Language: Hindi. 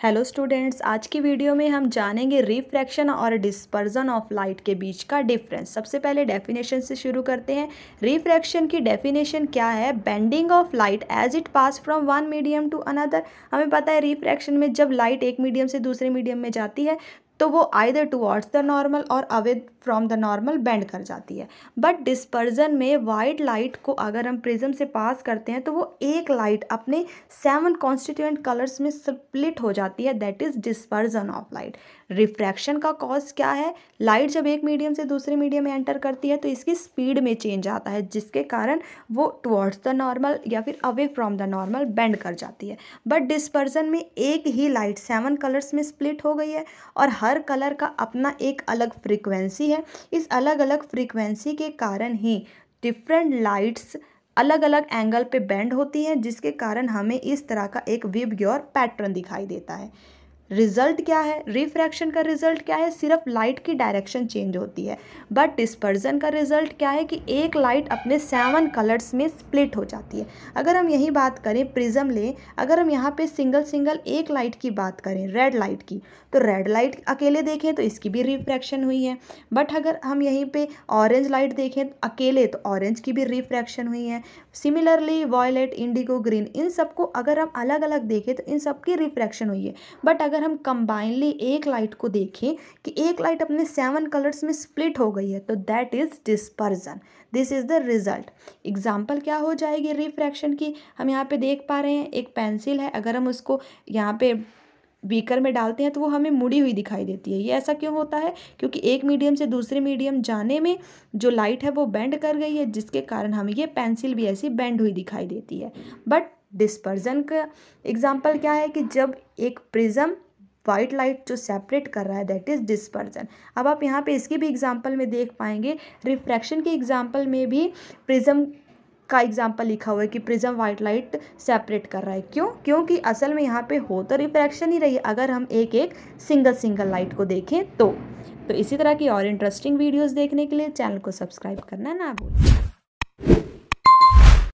हेलो स्टूडेंट्स, आज की वीडियो में हम जानेंगे रिफ्रैक्शन और डिस्पर्जन ऑफ लाइट के बीच का डिफरेंस। सबसे पहले डेफिनेशन से शुरू करते हैं। रिफ्रैक्शन की डेफिनेशन क्या है? Bending of light as it pass from one medium to another. हमें पता है रिफ्रैक्शन में जब लाइट एक मीडियम से दूसरे मीडियम में जाती है तो वो आइदर टुवर्ड्स द नॉर्मल और away from the normal bend कर जाती है। बट डिस्पर्जन में वाइट लाइट को अगर हम प्रिज्म से पास करते हैं तो वो एक लाइट अपने 7 कॉन्स्टिट्यूएंट कलर्स में स्प्लिट हो जाती है। That is dispersion of light. Refraction का कॉज क्या है? लाइट जब एक मीडियम से दूसरे मीडियम में एंटर करती है तो इसकी स्पीड में चेंज आता है, जिसके कारण वो टुवर्ड्स द नॉर्मल या फिर away from the normal bend कर जाती है। बट डिस्पर्जन में एक ही लाइट 7 कलर्स में स्प्लिट हो गई है और हर कलर का अपना एक अलग फ्रीक्वेंसी है। इस अलग अलग फ्रीक्वेंसी के कारण ही डिफरेंट लाइट्स अलग अलग एंगल पे बेंड होती हैं, जिसके कारण हमें इस तरह का एक विबग्योर पैटर्न दिखाई देता है। रिजल्ट क्या है? रिफ्रैक्शन का रिजल्ट क्या है? सिर्फ लाइट की डायरेक्शन चेंज होती है। बट डिस्पर्जन का रिजल्ट क्या है कि एक लाइट अपने 7 कलर्स में स्प्लिट हो जाती है। अगर हम यही बात करें, प्रिज्म लें, अगर हम यहाँ पे सिंगल एक लाइट की बात करें, रेड लाइट की, तो रेड लाइट अकेले देखें तो इसकी भी रिफ्रैक्शन हुई है। बट अगर हम यहीं पे ऑरेंज लाइट देखें अकेले तो ऑरेंज की भी रिफ्रैक्शन हुई है। सिमिलरली वॉयलेट, इंडिगो, ग्रीन, इन सबको अगर हम अलग अलग देखें तो इन सबकी रिफ्रैक्शन हुई है। बट अगर हम कंबाइनली एक लाइट को देखें कि एक लाइट अपने 7 कलर्स में स्प्लिट हो गई है तो that is dispersion. This is the result. Example क्या हो जाएगी रिफ्रैक्शन की? हम यहाँ पे देख पा रहे हैं एक पेंसिल है, अगर हम उसको यहाँ पे बीकर में डालते हैं तो वो हमें मुड़ी हुई दिखाई देती है। ये ऐसा क्यों होता है? क्योंकि एक मीडियम से दूसरे मीडियम जाने में जो लाइट है वो बेंड कर गई है, जिसके कारण हमें ये पेंसिल भी ऐसी बेंड हुई दिखाई देती है। बट डिस्पर्जन का एग्जाम्पल क्या है कि जब एक प्रिज्म वाइट लाइट जो सेपरेट कर रहा है, दैट इज डिस्पर्जन। अब आप यहाँ पे इसकी भी एग्जाम्पल में देख पाएंगे, रिफ्रैक्शन के एग्जाम्पल में भी प्रिज्म का एग्जाम्पल लिखा हुआ है कि प्रिज्म वाइट लाइट सेपरेट कर रहा है। क्यों? क्योंकि असल में यहाँ पे हो तो रिफ्रैक्शन ही रही है अगर हम एक सिंगल लाइट को देखें तो इसी तरह की और इंटरेस्टिंग वीडियोस देखने के लिए चैनल को सब्सक्राइब करना ना भूलें।